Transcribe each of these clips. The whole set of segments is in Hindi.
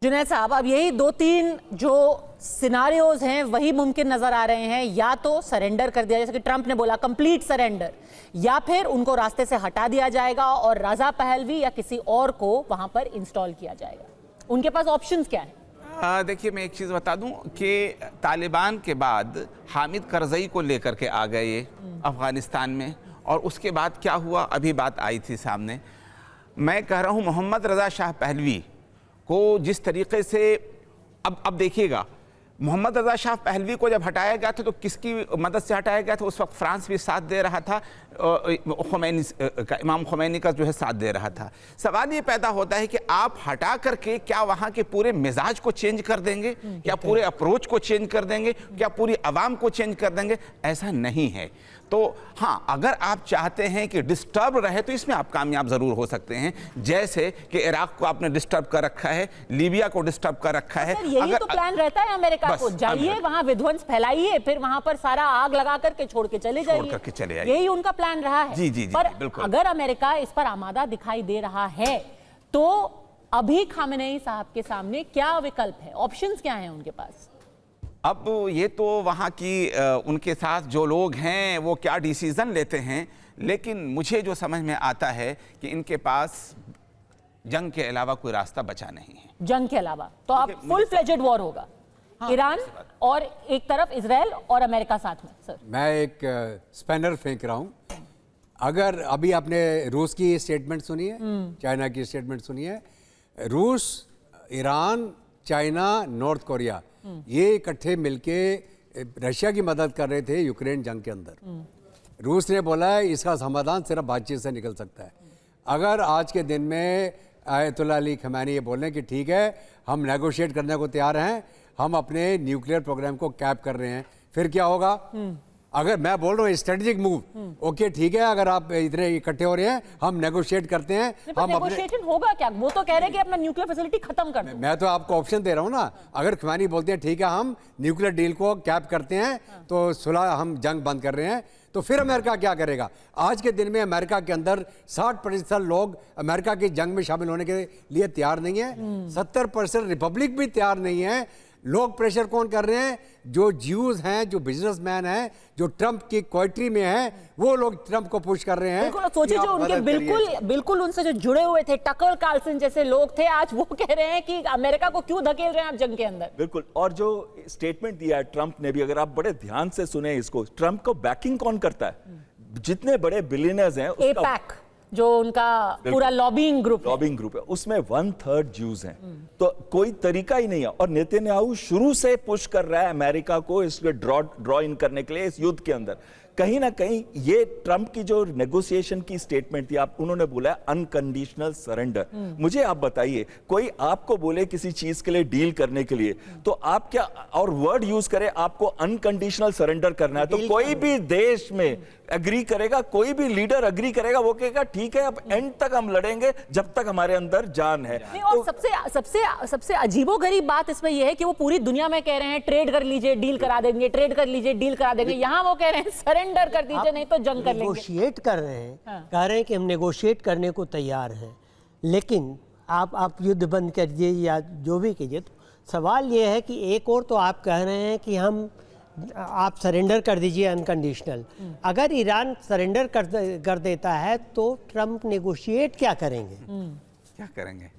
जुनैद साहब, अब यही दो तीन जो सिनारियोज हैं वही मुमकिन नजर आ रहे हैं। या तो सरेंडर कर दिया, जैसे कि ट्रंप ने बोला कंप्लीट सरेंडर, या फिर उनको रास्ते से हटा दिया जाएगा और रजा पहलवी या किसी और को वहां पर इंस्टॉल किया जाएगा। उनके पास ऑप्शंस क्या है? देखिए, मैं एक चीज़ बता दूं कि तालिबान के बाद हामिद करजई को लेकर के आ गए ये अफगानिस्तान में, और उसके बाद क्या हुआ अभी बात आई थी सामने। मैं कह रहा हूं मोहम्मद रजा शाह पहलवी को जिस तरीके से अब देखिएगा, मोहम्मद रजा शाह पहलवी को जब हटाया गया था तो किसकी मदद से हटाया गया था? उस वक्त फ्रांस भी साथ दे रहा था, खुमैनी का, इमाम खुमैनी का जो है साथ दे रहा था। सवाल ये पैदा होता है कि आप हटा करके क्या वहाँ के पूरे मिजाज को चेंज कर देंगे, क्या पूरे अप्रोच को चेंज कर देंगे, क्या पूरी आवाम को चेंज कर देंगे? ऐसा नहीं है। तो हाँ, अगर आप चाहते हैं कि डिस्टर्ब रहे तो इसमें आप कामयाब ज़रूर हो सकते हैं, जैसे कि इराक को आपने डिस्टर्ब कर रखा है, लीबिया को डिस्टर्ब कर रखा है। यही अगर, तो प्लान रहता है अमेरिका को, जाइए वहां विध्वंस फैलाइए, फिर वहां पर सारा आग लगा करके छोड़ के चले जाइए। यही उनका प्लान रहा है। जी, पर अगर अमेरिका इस पर आमादा दिखाई दे रहा है तो अभी खामेनेई साहब के सामने क्या विकल्प है, ऑप्शंस क्या हैं उनके पास? अब ये तो वहाँ की उनके साथ जो लोग हैं वो क्या डिसीजन लेते हैं, लेकिन मुझे जो समझ में आता है कि इनके पास जंग के अलावा कोई रास्ता बचा नहीं है। जंग के अलावा तो अब फुल फ्लेजेड वॉर होगा। हाँ, ईरान और एक तरफ इजराइल और अमेरिका साथ में। सर, मैं एक स्पैनर फेंक रहा हूँ। अगर अभी आपने रूस की स्टेटमेंट सुनी है, चाइना की स्टेटमेंट सुनी है, रूस, ईरान, चाइना, नॉर्थ कोरिया ये इकट्ठे मिलके रशिया की मदद कर रहे थे यूक्रेन जंग के अंदर। रूस ने बोला है इसका समाधान सिर्फ बातचीत से निकल सकता है। अगर आज के दिन में आयतुल्लाह अली खमैनी ये बोल रहे हैं कि ठीक है हम नेगोशिएट करने को तैयार हैं, हम अपने न्यूक्लियर प्रोग्राम को कैप कर रहे हैं, फिर क्या होगा? अगर मैं बोल रहा हूँ स्ट्रेटेजिक मूव, ओके ठीक है, अगर आप इतने इकट्ठे हो रहे हैं हम नेगोशिएट करते हैं। हम नेगोशिएशन होगा क्या? वो तो कह रहे हैं कि अपना न्यूक्लियर फैसिलिटी खत्म कर दो। मैं तो आपको ऑप्शन दे रहा हूँ ना। अगर खमैनी बोलते हैं ठीक है हम न्यूक्लियर डील को कैप करते हैं, तो सुलह, हम जंग बंद कर रहे हैं, तो फिर अमेरिका क्या करेगा? आज के दिन में अमेरिका के अंदर 60% लोग अमेरिका की जंग में शामिल होने के लिए तैयार नहीं है, 70% रिपब्लिक भी तैयार नहीं है। लोग प्रेशर कौन कर रहे हैं? जो ज्यूज हैं, जो बिजनेसमैन हैं, जो ट्रंप की क्वार्टरी में हैं, वो लोग ट्रंप को पुश कर रहे हैं। सोचिए, जो उनके बिल्कुल उनसे जो जुड़े हुए थे, टकर कार्लसन जैसे लोग थे, आज वो कह रहे हैं कि अमेरिका को क्यों धकेल रहे हैं आप जंग के अंदर। बिल्कुल। और जो स्टेटमेंट दिया है ट्रंप ने भी, अगर आप बड़े ध्यान से सुने इसको, ट्रंप को बैकिंग कौन करता है? जितने बड़े बिलियनर्स हैं, एपैक जो उनका पूरा लॉबिंग ग्रुप है, उसमें 1/3 ज्यूज हैं। तो कोई तरीका ही नहीं है। और नेतन्याहू शुरू से पुश कर रहा है अमेरिका को इसके ड्रॉ इन करने के लिए इस युद्ध के अंदर। कहीं ना कहीं ये ट्रंप की जो नेगोशिएशन की स्टेटमेंट थी, उन्होंने बोला अनकंडीशनल सरेंडर। मुझे आप बताइए, कोई आपको बोले किसी चीज के लिए डील करने के लिए, तो आप क्या और वर्ड यूज करे आपको अनकंडीशनल सरेंडर करना है, तो कोई भी देश में एग्री करेगा, कोई भी लीडर एग्री करेगा, वो कहेगा ठीक है अब एंड तक हम लड़ेंगे जब तक हमारे अंदर जान है। और सबसे अजीबोगरीब बात इसमें यह है कि वो पूरी दुनिया में कह रहे हैं ट्रेड कर लीजिए डील करा देंगे, ट्रेड कर लीजिए डील करा देंगे। यहाँ वो कह रहे हैं सरेंडर कर दीजिए नहीं तो जंग कर लेंगे। नेगोशिएट कर रहे हैं, कह रहे हैं कि हम नेगोशिएट करने को तैयार हैं, लेकिन आप युद्ध बंद कर दीजिए या जो भी कीजिए। तो सवाल ये है कि एक और तो आप कह रहे हैं कि आप सरेंडर कर दीजिए अनकंडीशनल। अगर ईरान सरेंडर कर देता है तो ट्रंप नेगोशिएट क्या करेंगे? क्या करेंगे?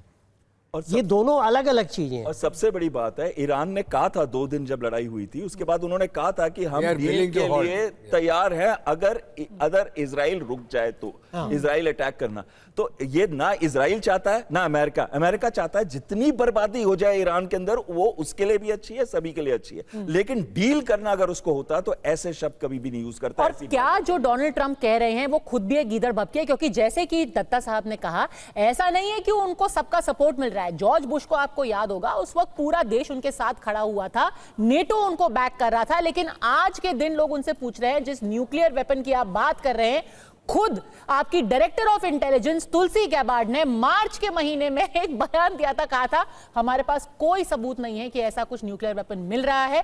और ये दोनों अलग अलग चीजें हैं। और सबसे बड़ी बात है, ईरान ने कहा था 2 दिन जब लड़ाई हुई थी, उसके बाद उन्होंने कहा था कि हम डील के लिए तैयार हैं अगर इजराइल रुक जाए तो। इजराइल अटैक करना, तो ये ना इजराइल चाहता है ना अमेरिका चाहता है जितनी बर्बादी हो जाए ईरान के अंदर वो उसके लिए भी अच्छी है, सभी के लिए अच्छी है। लेकिन डील करना अगर उसको होता तो ऐसे शब्द कभी भी नहीं यूज करता। और क्या जो डोनाल्ड ट्रंप कह रहे हैं वो खुद भी एक गीदड़ भपकी है, क्योंकि जैसे कि दत्ता साहब ने कहा, ऐसा नहीं है कि उनको सबका सपोर्ट मिल रहा है। जॉर्ज बुश को आपको याद होगा, उस वक्त पूरा देश उनके साथ खड़ा हुआ था, नेटो उनको बैक कर रहा था। लेकिन आज के दिन लोग उनसे पूछ रहे हैं, जिस न्यूक्लियर वेपन की आप बात कर रहे हैं, खुद आपकी director of intelligence Tulsi Gabbard ने मार्च के महीने में एक बयान दिया था, कहा था हमारे पास कोई सबूत नहीं है कि ऐसा कुछ न्यूक्लियर वेपन मिल रहा है।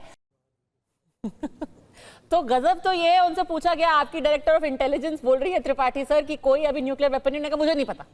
तो गजब तो ये है, उनसे पूछा गया आपकी डायरेक्टर ऑफ इंटेलिजेंस बोल रही है त्रिपाठी सर कि कोई अभी न्यूक्लियर वेपन नहीं, मुझे नहीं पता,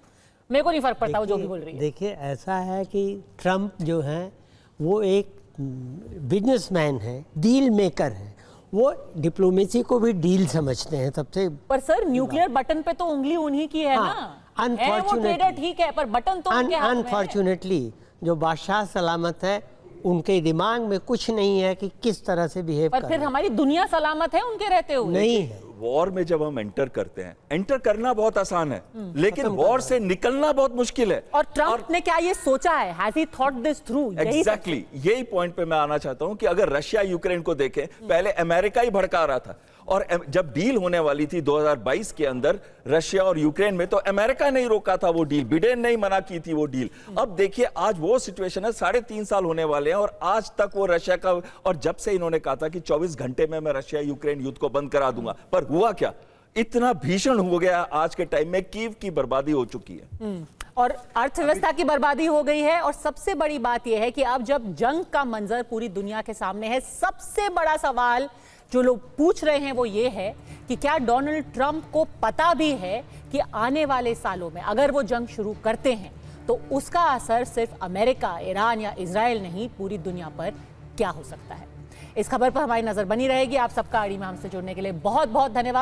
मेरे को नहीं फर्क पड़ता वो जो भी बोल रही है। देखिए ऐसा है कि ट्रम्प जो है वो एक बिजनेसमैन है, डील मेकर है। वो डिप्लोमेसी को भी डील समझते हैं सबसे। पर सर न्यूक्लियर बटन पे तो उंगली उन्हीं की है ना। है वो ट्रेडर ठीक है, पर बटन तो उनके हाथ में है। अनफॉर्चुनेटली जो बादशाह सलामत है उनके दिमाग में कुछ नहीं है कि किस तरह से बिहेव पर फिर हमारी दुनिया सलामत है उनके रहते हुए? नहीं है। वॉर में जब हम एंटर करते हैं, एंटर करना बहुत आसान है, लेकिन वॉर से निकलना बहुत मुश्किल है। और ट्रम्प ने क्या ये सोचा है? Has he thought this through? Exactly यही पॉइंट पे मैं आना चाहता हूं कि अगर रशिया यूक्रेन को देखें, पहले अमेरिका ही भड़का रहा था, और जब डील होने वाली थी 2022 के अंदर रशिया और यूक्रेन में, तो अमेरिका नहीं रोका था वो डील, बिडेन नहीं मना की थी वो डील। अब देखिए आज वो सिचुएशन है, 3.5 साल होने वाले हैं और आज तक वो रशिया का, और जब से इन्होंने कहा था कि 24 घंटे में मैं रशिया यूक्रेन युद्ध को बंद करा दूंगा, पर हुआ क्या? इतना भीषण हो गया आज के टाइम में, कीव की बर्बादी हो चुकी है और अर्थव्यवस्था की बर्बादी हो गई है। और सबसे बड़ी बात यह है कि अब जब जंग का मंजर पूरी दुनिया के सामने है, सबसे बड़ा सवाल जो लोग पूछ रहे हैं वो ये है कि क्या डोनाल्ड ट्रंप को पता भी है कि आने वाले सालों में अगर वो जंग शुरू करते हैं तो उसका असर सिर्फ अमेरिका, ईरान या इजराइल नहीं, पूरी दुनिया पर क्या हो सकता है। इस खबर पर हमारी नजर बनी रहेगी। आप सबका आड़ी में हमसे जुड़ने के लिए बहुत बहुत धन्यवाद।